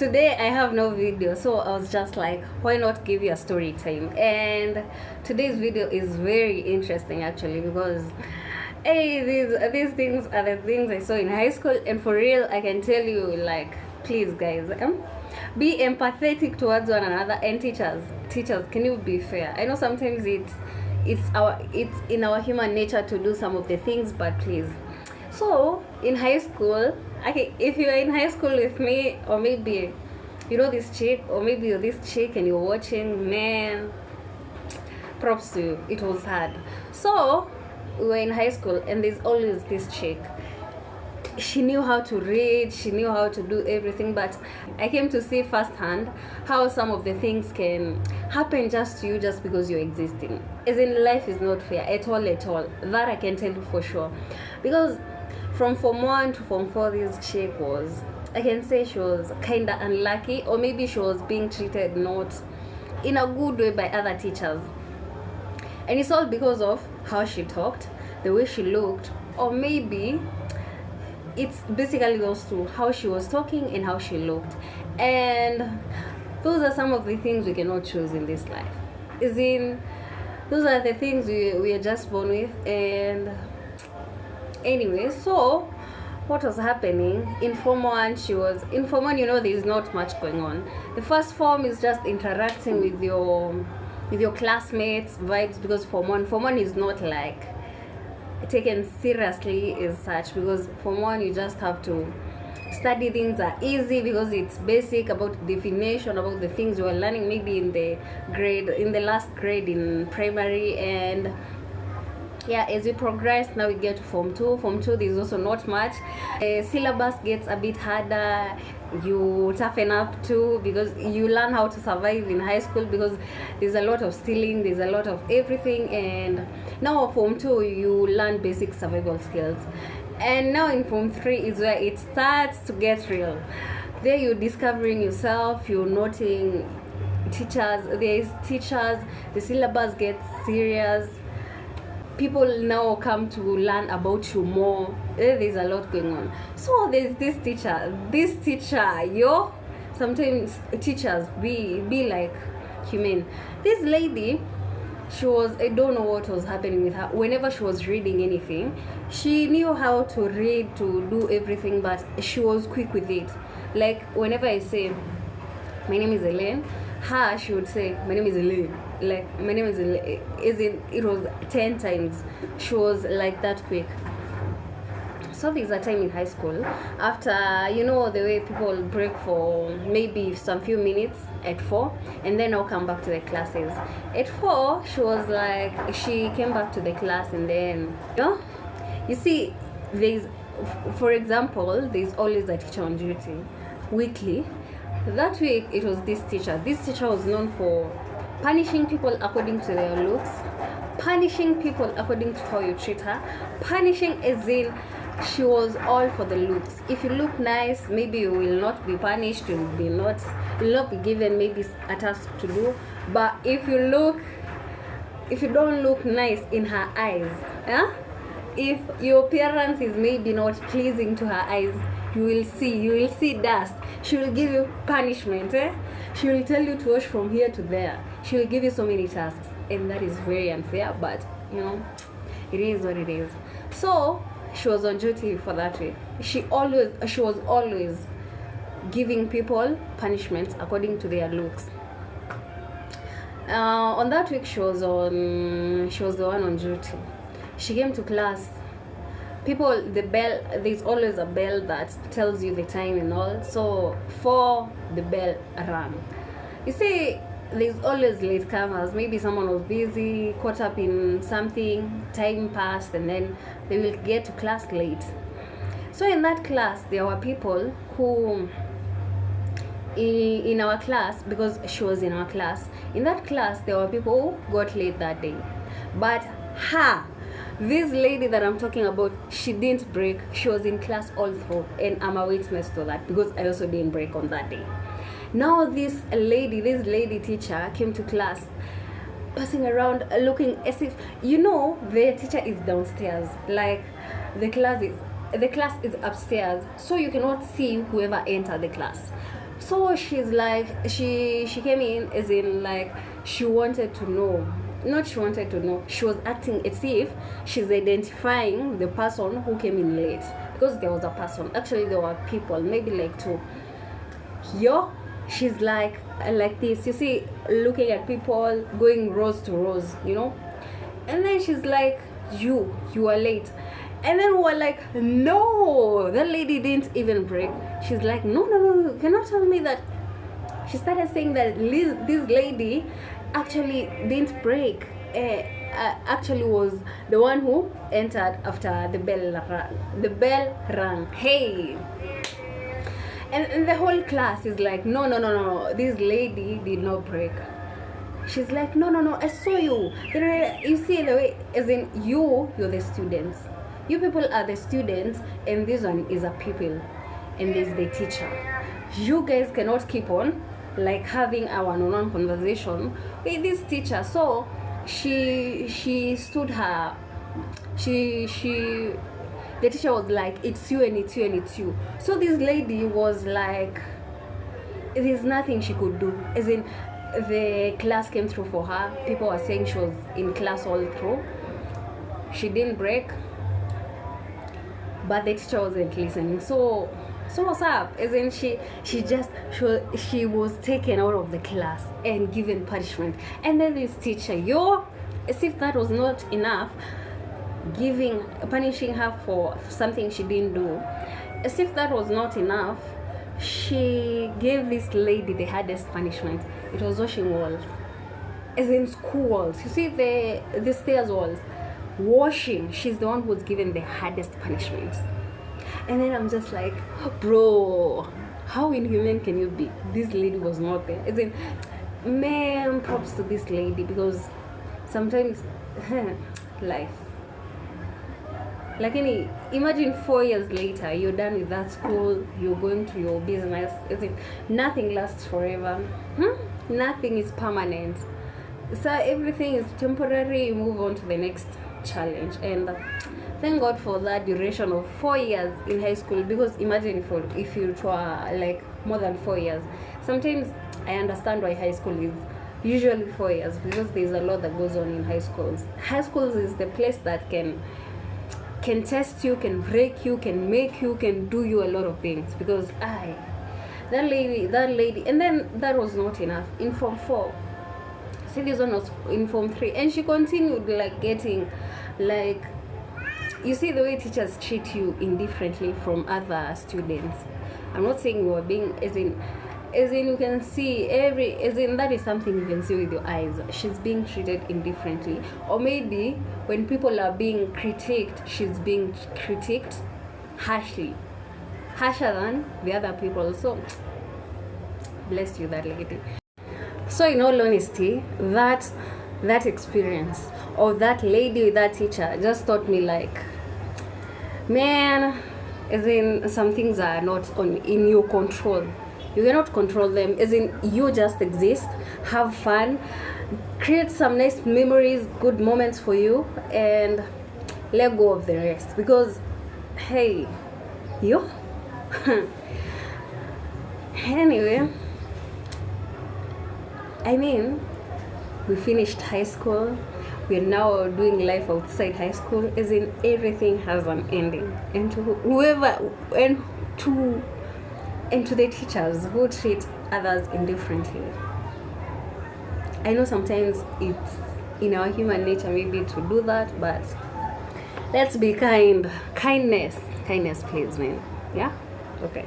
Today I have no video, so I was just like, why not give you a story time? And today's video is very interesting actually, because hey, these things are the things I saw in high school, and for real I can tell you, like, please guys, be empathetic towards one another. And teachers, can you be fair? I know sometimes it's in our human nature to do some of the things, but please. So in high school, okay, if you're in high school with me, or maybe you know this chick, or maybe you're this chick and you're watching, man, props to you. It was hard. So we were in high school, and there's always this chick. She knew how to read, she knew how to do everything, but I came to see firsthand how some of the things can happen just to you just because you're existing. As in, life is not fair at all, at all. That I can tell you for sure. Because from Form 1 to Form 4, this chick was, I can say she was kind of unlucky, or maybe she was being treated not in a good way by other teachers. And it's all because of how she talked, the way she looked, or maybe it's basically goes to how she was talking and how she looked. And those are some of the things we cannot choose in this life. As in, those are the things we are just born with. And anyway, so what was happening in Form 1, in Form 1, you know, there is not much going on. The first form is just interacting with your classmates vibes, because Form 1 is not like taken seriously as such, because Form 1 you just have to study. Things are easy because it's basic about definition, about the things you are learning maybe in the last grade in primary. And yeah, as we progress, now we get to Form 2. Form 2, there's also not much. Syllabus gets a bit harder. You toughen up too, because you learn how to survive in high school, because there's a lot of stealing, there's a lot of everything. And now Form 2, you learn basic survival skills. And now in Form 3 is where it starts to get real. There you're discovering yourself, you're noting there's teachers, the syllabus gets serious. People now come to learn about you more. There's a lot going on. So there's this teacher, yo. Sometimes teachers be like human. This lady, I don't know what was happening with her. Whenever she was reading anything, she knew how to read, to do everything, but she was quick with it. Like whenever I say, my name is Elaine, she would say, my name is Elaine. Like, my name is Elaine. It was 10 times. She was like that quick. So there's a time in high school, after, you know, the way people break for maybe some few minutes at 4, and then I'll come back to the classes. At 4, she came back to the class, and then, you see, for example, there's always a teacher on duty weekly. That week, it was this teacher. This teacher was known for punishing people according to their looks, punishing people according to how you treat her, punishing as in she was all for the looks. If you look nice, maybe you will not be punished, you will not be given maybe a task to do. But if you don't look nice in her eyes, if your appearance is maybe not pleasing to her eyes, you will see dust. She will give you punishment. She will tell you to wash from here to there. She will give you so many tasks, and that is very unfair, but you know, it is what it is. So she was on duty for that week. She was always giving people punishments according to their looks. On that week, she was the one on duty. She came to class. There's always a bell that tells you the time and all. So 4, the bell rang. You see, there's always latecomers. Maybe someone was busy, caught up in something, time passed, and then they will get to class late. So in that class, there were people who, in our class, because she was in our class, in that class, there were people who got late that day. But this lady that I'm talking about, she didn't break. She was in class all through, and I'm a witness to that, because I also didn't break on that day. Now this lady teacher came to class, passing around, looking as if, you know, the teacher is downstairs. Like, the class is upstairs, so you cannot see whoever entered the class. So she's like, she came in as in like she wanted to know, not she wanted to know, she was acting as if she's identifying the person who came in late, because there was a person, actually there were people, maybe like two. Yo, she's like this, you see, looking at people, going rows to rows, you know. And then she's like, you are late. And then we're like, no, that lady didn't even break. She's like, no, you cannot tell me that. She started saying that this lady actually didn't break, actually was the one who entered after the bell rang. Hey. And the whole class is like, no, this lady did not break. She's like, no, I saw you. You see the way, as in you're the students. You people are the students, and this one is a pupil, and this is the teacher. You guys cannot keep on like having a one-on-one conversation with this teacher. So she stood her, the teacher was like, it's you and it's you and it's you. So this lady was like, there's nothing she could do, as in the class came through for her. People were saying she was in class all through. She didn't break, but the teacher wasn't listening. So what's up? As in she was taken out of the class and given punishment. And then this teacher, as if that was not enough, punishing her for something she didn't do. As if that was not enough, she gave this lady the hardest punishment. It was washing walls, as in school walls. You see the stairs walls, washing. She's the one who was given the hardest punishment. And then I'm just like, bro, how inhuman can you be? This lady was not there. As in, man, props to this lady, because sometimes life. Like imagine 4 years later, you're done with that school, you're going to your business. As in, nothing lasts forever. Nothing is permanent. So everything is temporary. You move on to the next challenge. And thank God for that duration of 4 years in high school, because imagine if you were like more than 4 years. Sometimes I understand why high school is usually 4 years, because there's a lot that goes on in high schools. High schools is the place that can test you, can break you, can make you, can do you a lot of things. Because that lady, and then that was not enough. In Form 4, see, this one was in Form 3, and she continued like getting, like, you see the way teachers treat you indifferently from other students. I'm not saying you are being, as in you can see that is something you can see with your eyes. She's being treated indifferently. Or maybe when people are being critiqued, she's being critiqued harshly, harsher than the other people. So bless you, that lady. So in all honesty, that experience of that lady with that teacher just taught me, like, man, as in some things are not in your control. You cannot control them. As in, you just exist, have fun, create some nice memories, good moments for you, and let go of the rest. Because hey, anyway, I mean, we finished high school. We're now doing life outside high school. As in, everything has an ending. And to whoever, and to the teachers who treat others indifferently. I know sometimes it's in our human nature maybe to do that, but let's be kind. Kindness, please, man. Yeah? Okay.